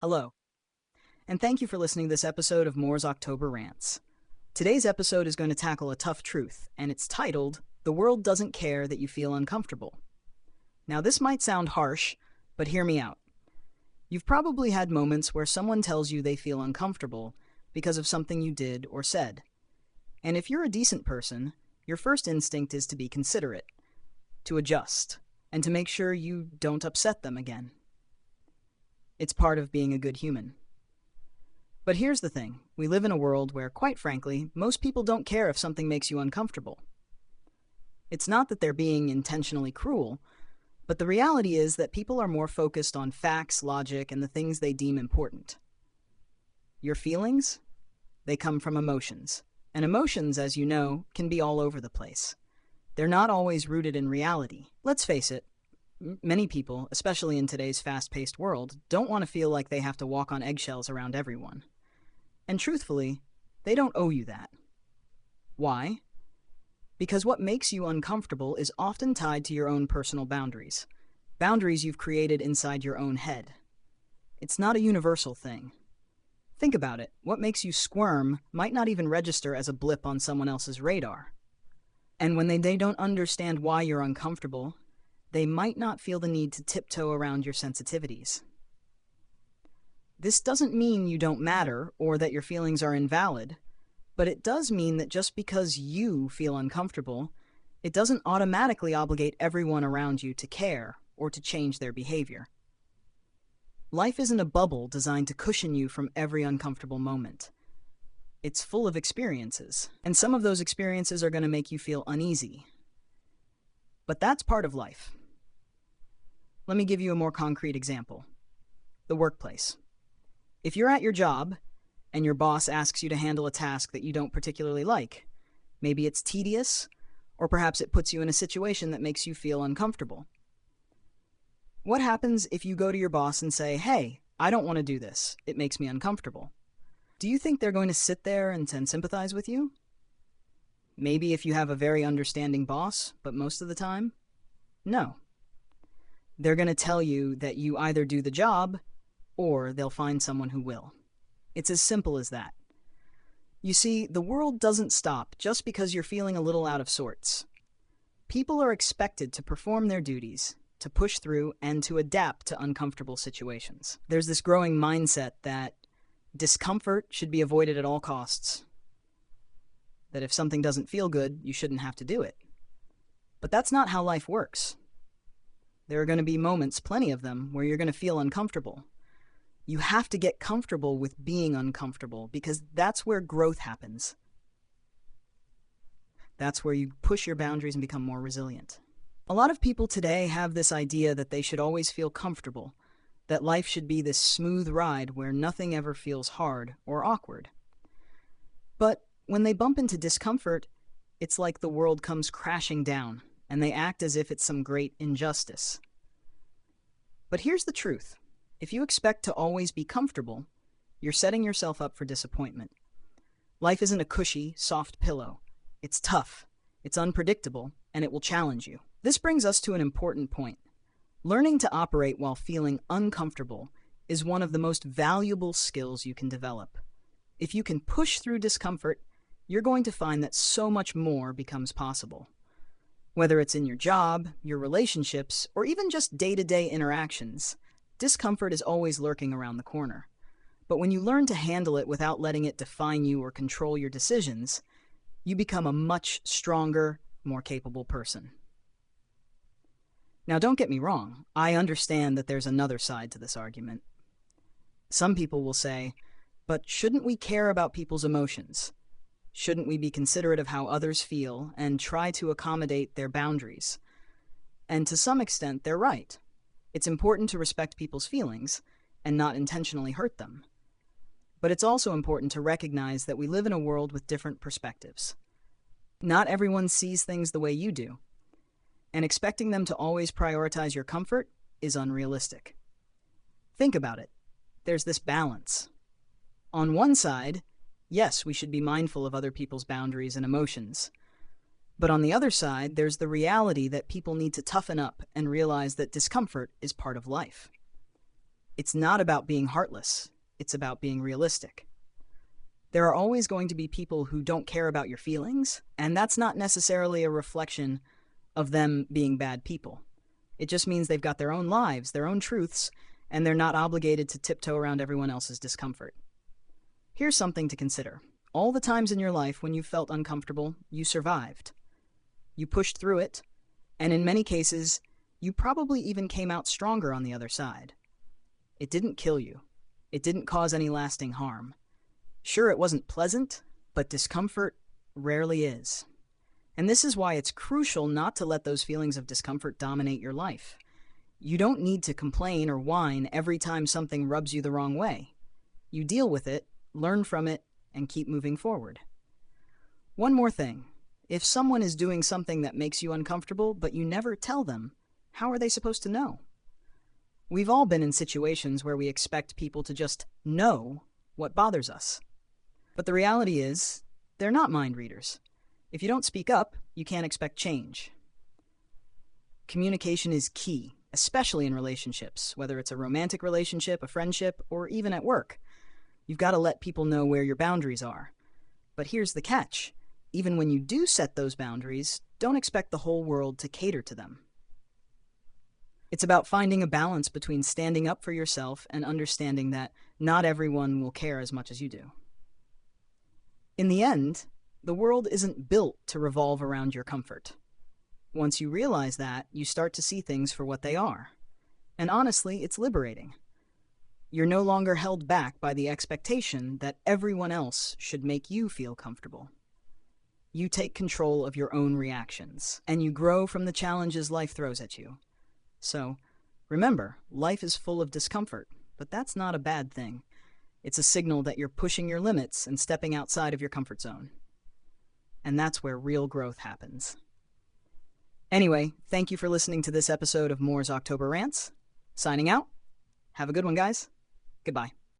Hello, and thank you for listening to this episode of Moore's October Rants. Today's episode is going to tackle a tough truth, and it's titled, The World Doesn't Care That You Feel Uncomfortable. Now, this might sound harsh, but hear me out. You've probably had moments where someone tells you they feel uncomfortable because of something you did or said. And if you're a decent person, your first instinct is to be considerate, to adjust, and to make sure you don't upset them again. It's part of being a good human. But here's the thing. We live in a world where, quite frankly, most people don't care if something makes you uncomfortable. It's not that they're being intentionally cruel, but the reality is that people are more focused on facts, logic, and the things they deem important. Your feelings? They come from emotions. And emotions, as you know, can be all over the place. They're not always rooted in reality. Let's face it. Many people, especially in today's fast-paced world, don't want to feel like they have to walk on eggshells around everyone. And truthfully, they don't owe you that. Why? Because what makes you uncomfortable is often tied to your own personal boundaries. Boundaries you've created inside your own head. It's not a universal thing. Think about it. What makes you squirm might not even register as a blip on someone else's radar. And when they don't understand why you're uncomfortable, they might not feel the need to tiptoe around your sensitivities. This doesn't mean you don't matter or that your feelings are invalid, but it does mean that just because you feel uncomfortable, it doesn't automatically obligate everyone around you to care or to change their behavior. Life isn't a bubble designed to cushion you from every uncomfortable moment. It's full of experiences, and some of those experiences are going to make you feel uneasy. But that's part of life. Let me give you a more concrete example. The workplace. If you're at your job and your boss asks you to handle a task that you don't particularly like, maybe it's tedious, or perhaps it puts you in a situation that makes you feel uncomfortable. What happens if you go to your boss and say, "Hey, I don't want to do this. It makes me uncomfortable"? Do you think they're going to sit there and sympathize with you? Maybe if you have a very understanding boss, but most of the time, no. They're going to tell you that you either do the job or they'll find someone who will. It's as simple as that. You see, the world doesn't stop just because you're feeling a little out of sorts. People are expected to perform their duties, to push through, and to adapt to uncomfortable situations. There's this growing mindset that discomfort should be avoided at all costs. That if something doesn't feel good, you shouldn't have to do it. But that's not how life works. There are going to be moments, plenty of them, where you're going to feel uncomfortable. You have to get comfortable with being uncomfortable because that's where growth happens. That's where you push your boundaries and become more resilient. A lot of people today have this idea that they should always feel comfortable, that life should be this smooth ride where nothing ever feels hard or awkward. But when they bump into discomfort, it's like the world comes crashing down, and they act as if it's some great injustice. But here's the truth. If you expect to always be comfortable, you're setting yourself up for disappointment. Life isn't a cushy, soft pillow. It's tough, it's unpredictable, and it will challenge you. This brings us to an important point. Learning to operate while feeling uncomfortable is one of the most valuable skills you can develop. If you can push through discomfort, you're going to find that so much more becomes possible. Whether it's in your job, your relationships, or even just day-to-day interactions, discomfort is always lurking around the corner. But when you learn to handle it without letting it define you or control your decisions, you become a much stronger, more capable person. Now, don't get me wrong. I understand that there's another side to this argument. Some people will say, but shouldn't we care about people's emotions? Shouldn't we be considerate of how others feel and try to accommodate their boundaries? And to some extent, they're right. It's important to respect people's feelings and not intentionally hurt them. But it's also important to recognize that we live in a world with different perspectives. Not everyone sees things the way you do, and expecting them to always prioritize your comfort is unrealistic. Think about it. There's this balance. On one side, yes, we should be mindful of other people's boundaries and emotions. But on the other side, there's the reality that people need to toughen up and realize that discomfort is part of life. It's not about being heartless. It's about being realistic. There are always going to be people who don't care about your feelings, and that's not necessarily a reflection of them being bad people. It just means they've got their own lives, their own truths, and they're not obligated to tiptoe around everyone else's discomfort. Here's something to consider. All the times in your life when you felt uncomfortable, you survived. You pushed through it, and in many cases, you probably even came out stronger on the other side. It didn't kill you. It didn't cause any lasting harm. Sure, it wasn't pleasant, but discomfort rarely is. And this is why it's crucial not to let those feelings of discomfort dominate your life. You don't need to complain or whine every time something rubs you the wrong way. You deal with it, learn from it, and keep moving forward. One more thing. If someone is doing something that makes you uncomfortable, but you never tell them, how are they supposed to know? We've all been in situations where we expect people to just know what bothers us. But the reality is, they're not mind readers. If you don't speak up, you can't expect change. Communication is key, especially in relationships, whether it's a romantic relationship, a friendship, or even at work. You've got to let people know where your boundaries are. But here's the catch. Even when you do set those boundaries, don't expect the whole world to cater to them. It's about finding a balance between standing up for yourself and understanding that not everyone will care as much as you do. In the end, the world isn't built to revolve around your comfort. Once you realize that, you start to see things for what they are. And honestly, it's liberating. You're no longer held back by the expectation that everyone else should make you feel comfortable. You take control of your own reactions, and you grow from the challenges life throws at you. So, remember, life is full of discomfort, but that's not a bad thing. It's a signal that you're pushing your limits and stepping outside of your comfort zone. And that's where real growth happens. Anyway, thank you for listening to this episode of Moore's October Rants. Signing out. Have a good one, guys. Goodbye.